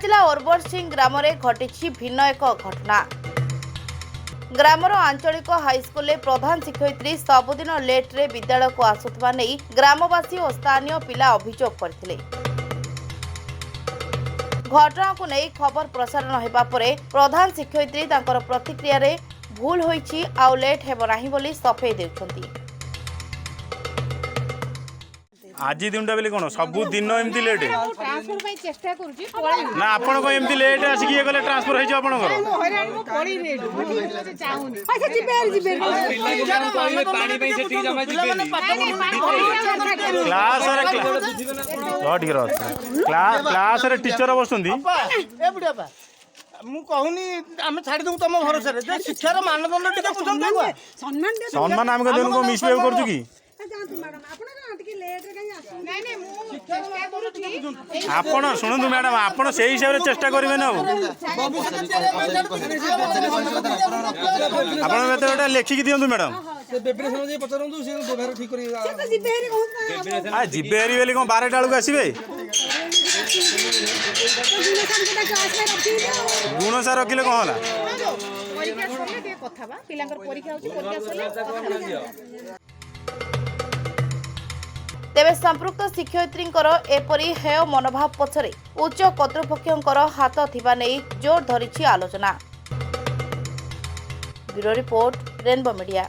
जिला ओरबर सिंह ग्राम में घटी भिन्न एक घटना। ग्रामर आंचलिक हाईस्कल प्रधान शिक्षयित्री सबुदिन लेट्रे विद्यालय को आसुवा नहीं ग्रामवासी और स्थानीय पिला अभियोग करथिले। घटना को नहीं खबर प्रसारण होगा पर प्रधान शिक्षयित्री तांकर प्रतिक्रिया रे भूल होईछि आउ लेट हेबो नाही बोली सफेई देउछंती। आज दिनटा बेले कौन सबु दिन एमती लेट ट्रांसफर पई चेष्टा करूची पळै ना आपण को एमती लेट आसी कि गले ट्रांसफर होई छ आपण को मो हैरान मो पळै रे मते चाहुनी अच्छा जिबे पानी पे से ठीक जमा जिबे क्लास रे लॉट गिरो क्लास रे टीचर बसुंदी ए बुढ़िया बा मु कहूनी आम छाड़ी दू तुम भरोसा रे जे शिक्षार मानदंड टिके बुझन देबा सम्मान हम को जन को मिसबिहेव करछु की आपण सुनंदु मैडम आपण से हिसाब रे चेष्टा करिवे न आपण बेटा लेखि कि दियंतु मैडम बेब्रेशन जे पचरंदु से व्यवहार ठीक करी आ जिबेरी बेली को 12 टाळू आसीबे गुण सार रखिले कोन होला परीक्षा सरले के कथा बा पिलांकर परीक्षा होची परीक्षा सरले तेबे संपृक्त शिक्षयित्री एपरी हेय मनोभाव पछरे उच्च कर्तृपक्षर हाथ थिबा नै जोर धरिछि आलोचना। Bureau report rainbow media.